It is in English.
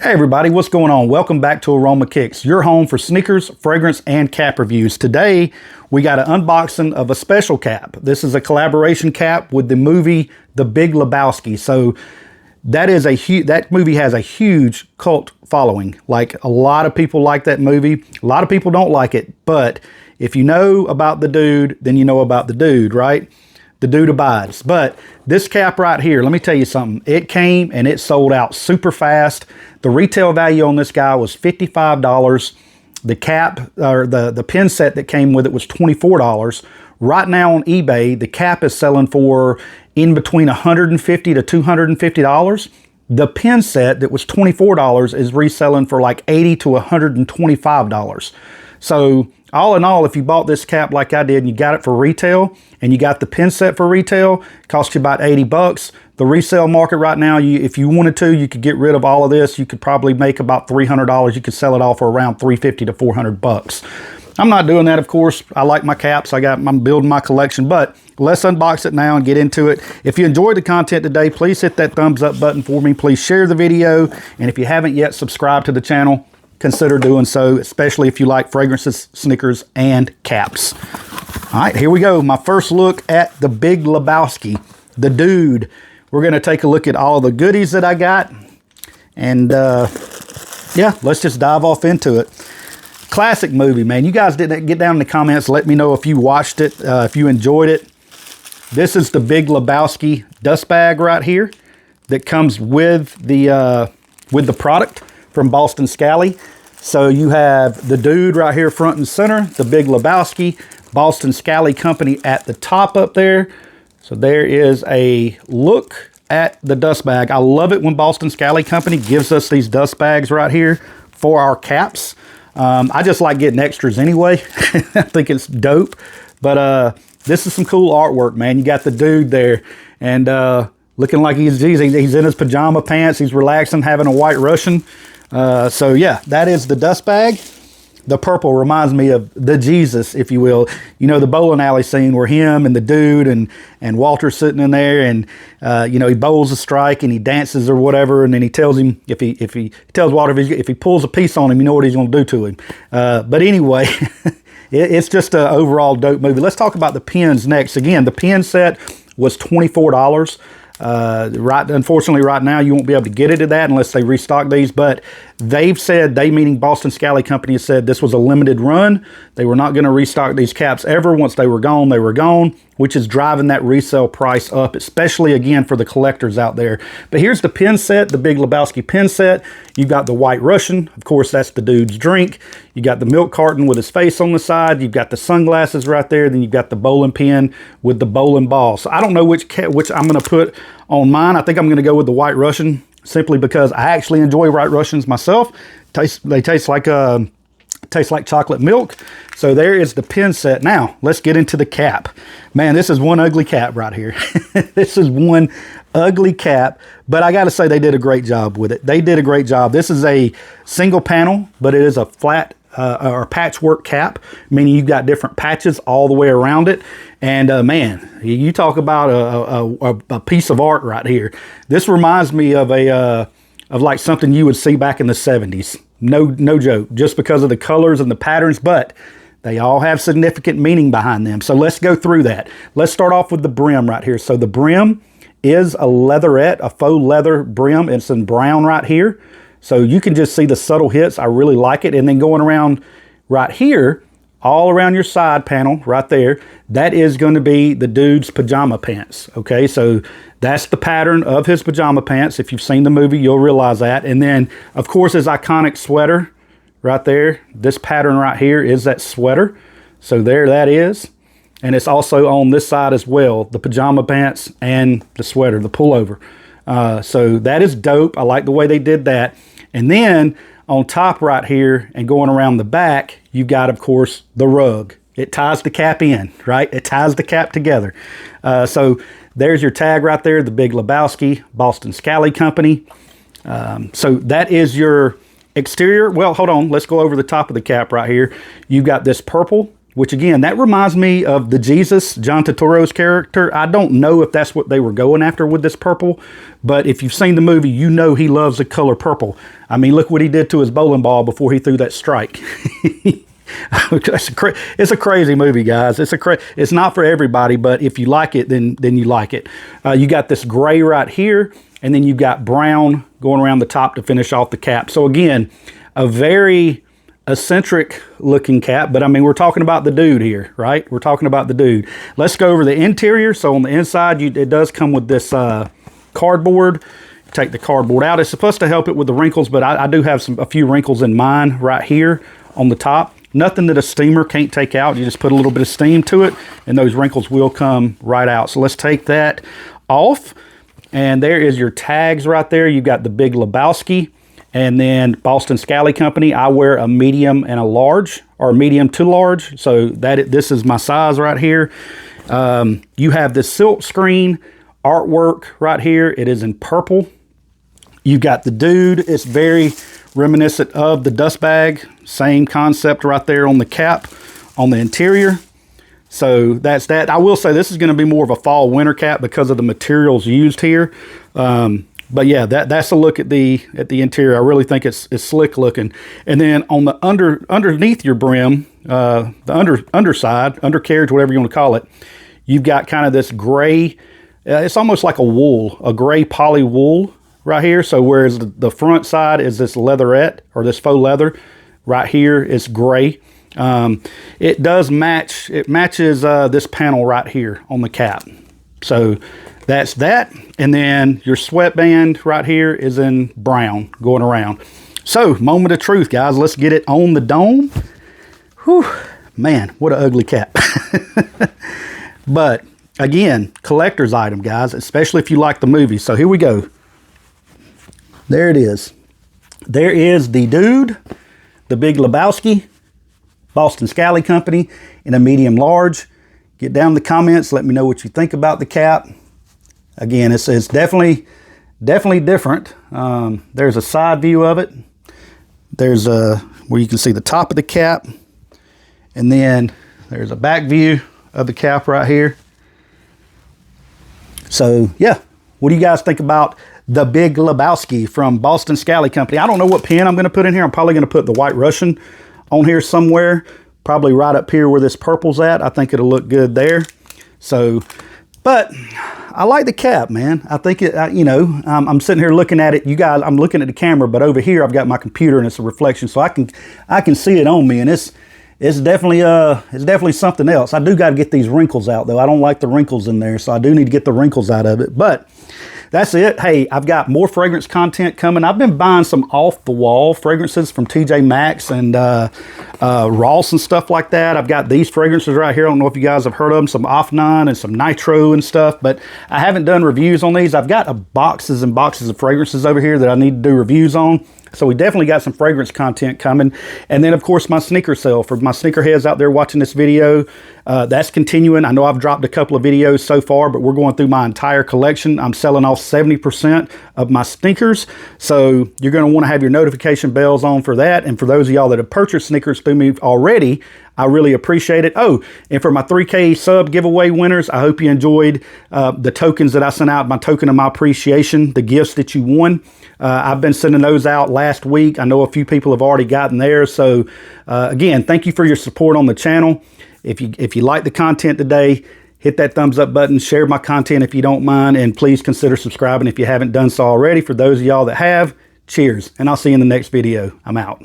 Hey everybody, what's going on? Welcome back to Aroma Kicks, your home for sneakers, fragrance, and cap reviews. Today, we got an unboxing of a special cap. This is a collaboration cap with the movie The Big Lebowski. So that movie has a huge cult following. Like, a lot of people like that movie. A lot of people don't like it, but if you know about the dude, then you know about the dude, right? The dude abides. But this cap right here, let me tell you something. It came and it sold out super fast. The retail value on this guy was $55. The cap, or the pin set that came with it, was $24. Right now on eBay, the cap is selling for in between $150 to $250. The pin set that was $24 is reselling for like $80 to $125. So all in all, if you bought this cap like I did and you got it for retail and you got the pin set for retail, it cost you about 80 bucks. The resale market right now, if you wanted to, you could get rid of all of this. You could probably make about $300. You could sell it all for around $350 to $400. I'm not doing that, of course. I like my caps. I'm building my collection, but let's unbox it now and get into it. If you enjoyed the content today, please hit that thumbs up button for me. Please share the video. And if you haven't yet subscribed to the channel, consider doing so, especially if you like fragrances, sneakers, and caps. All right, here we go. My first look at the Big Lebowski, the dude. We're going to take a look at all the goodies that I got. And yeah, let's just dive off into it. Classic movie, man. You guys didn't get down in the comments. Let me know if you watched it, if you enjoyed it. This is the Big Lebowski dust bag right here that comes with the product from Boston Scally. So you have the dude right here front and center, the Big Lebowski, Boston Scally Company at the top up there. So there is a look at the dust bag. I love it when Boston Scally Company gives us these dust bags right here for our caps. I just like getting extras anyway. I think it's dope. But this is some cool artwork, man. You got the dude there and looking like he's in his pajama pants. He's relaxing, having a white Russian. So yeah, that is the dust bag. The purple reminds me of the Jesus, if you will. You know, the bowling alley scene where him and the dude and Walter's sitting in there and, you know, he bowls a strike and he dances or whatever. And then he tells him, if he tells Walter, if he pulls a piece on him, you know what he's going to do to him. But anyway, it's just an overall dope movie. Let's talk about the pins next. Again, the pin set was $24. Unfortunately, right now, you won't be able to get it at that unless they restock these, but they've said, they meaning Boston Scally Company, has said this was a limited run. They were not going to restock these caps ever. Once they were gone, which is driving that resale price up, especially again for the collectors out there. But here's the pin set, the Big Lebowski pin set. You've got the white Russian. Of course, that's the dude's drink. You got the milk carton with his face on the side. You've got the sunglasses right there. Then you've got the bowling pin with the bowling ball. So I don't know which I'm going to put on mine. I think I'm going to go with the white Russian simply because I actually enjoy white Russians myself. They taste like chocolate milk. So there is the pin set. Now, let's get into the cap. Man, this is one ugly cap right here. This is one ugly cap, but I got to say they did a great job with it. They did a great job. This is a single panel, but it is a flat or patchwork cap, meaning you've got different patches all the way around it. And man, you talk about a piece of art right here. This reminds me of like something you would see back in the 70s. No joke, just because of the colors and the patterns, but they all have significant meaning behind them. So let's go through that. Let's start off with the brim right here. So the brim is a leatherette, a faux leather brim. It's in brown right here. So you can just see the subtle hits. I really like it. And then going around right here, all around your side panel right there, that is going to be the dude's pajama pants. Okay, so that's the pattern of his pajama pants. If you've seen the movie, you'll realize that. And then, of course, his iconic sweater right there. This pattern right here is that sweater. So there that is. And it's also on this side as well, the pajama pants and the sweater, the pullover. So that is dope. I like the way they did that. And then on top right here and going around the back, you've got, of course, the rug. It ties the cap in, right? It ties the cap together. So there's your tag right there, the Big Lebowski, Boston Scally Company. So that is your exterior. Well, hold on. Let's go over the top of the cap right here. You've got this purple which again, that reminds me of the Jesus, John Turturro's character. I don't know if that's what they were going after with this purple, but if you've seen the movie, you know he loves the color purple. I mean, look what he did to his bowling ball before he threw that strike. It's a crazy movie, guys. It's not for everybody, but if you like it, then you like it. You got this gray right here, and then you got brown going around the top to finish off the cap. So again, a very eccentric looking cap, but I mean, we're talking about the dude here, right? We're talking about the dude. Let's go over the interior. So on the inside, it does come with this cardboard. Take the cardboard out. It's supposed to help it with the wrinkles, but I do have a few wrinkles in mine right here on the top. Nothing that a steamer can't take out. You just put a little bit of steam to it, and those wrinkles will come right out. So let's take that off. And there is your tags right there. You've got the Big Lebowski. And then Boston Scally Company, I wear a medium and a large, or medium to large. So this is my size right here. You have this silk screen artwork right here. It is in purple. You got the dude. It's very reminiscent of the dust bag. Same concept right there on the cap, on the interior. So that's that. I will say this is going to be more of a fall winter cap because of the materials used here. But yeah, that's a look at the interior. I really think it's slick looking. And then on the underneath your brim, the underside, undercarriage, whatever you want to call it, you've got kind of this gray. It's almost like a gray poly wool right here. So whereas the front side is this leatherette or this faux leather, right here is gray. It does match. It matches this panel right here on the cap. So that's that. And then your sweatband right here is in brown going around. So moment of truth, guys. Let's get it on the dome. Whew, man, what an ugly cap. But again, collector's item, guys, especially if you like the movie. So here we go. There it is. There is the dude, the Big Lebowski, Boston Scally Company in a medium large. Get down in the comments. Let me know what you think about the cap. Again, it's definitely different. There's a side view of it. There's where you can see the top of the cap. And then there's a back view of the cap right here. So yeah, what do you guys think about the Big Lebowski from Boston Scally Company? I don't know what pen I'm going to put in here. I'm probably going to put the White Russian on here somewhere. Probably right up here where this purple's at. I think it'll look good there. So, but I like the cap, man. I think it, I'm sitting here looking at it. You guys, I'm looking at the camera, but over here I've got my computer and it's a reflection, so I can see it on me, and it's definitely something else. I do got to get these wrinkles out though. I don't like the wrinkles in there, so I do need to get the wrinkles out of it. But that's it. Hey, I've got more fragrance content coming. I've been buying some off-the-wall fragrances from TJ Maxx and Ross and stuff like that. I've got these fragrances right here. I don't know if you guys have heard of them. Some Off-Nine and some Nitro and stuff, but I haven't done reviews on these. I've got boxes and boxes of fragrances over here that I need to do reviews on. So we definitely got some fragrance content coming. And then, of course, my sneaker sale. For my sneakerheads out there watching this video, that's continuing. I know I've dropped a couple of videos so far, but we're going through my entire collection. I'm selling off 70% of my sneakers. So you're going to want to have your notification bells on for that. And for those of y'all that have purchased sneakers through me already, I really appreciate it. Oh, and for my 3K sub giveaway winners, I hope you enjoyed the tokens that I sent out, my token of my appreciation, the gifts that you won. I've been sending those out last week. I know a few people have already gotten theirs. So again, thank you for your support on the channel. If you like the content today, hit that thumbs up button, share my content if you don't mind, and please consider subscribing if you haven't done so already. For those of y'all that have, cheers, and I'll see you in the next video. I'm out.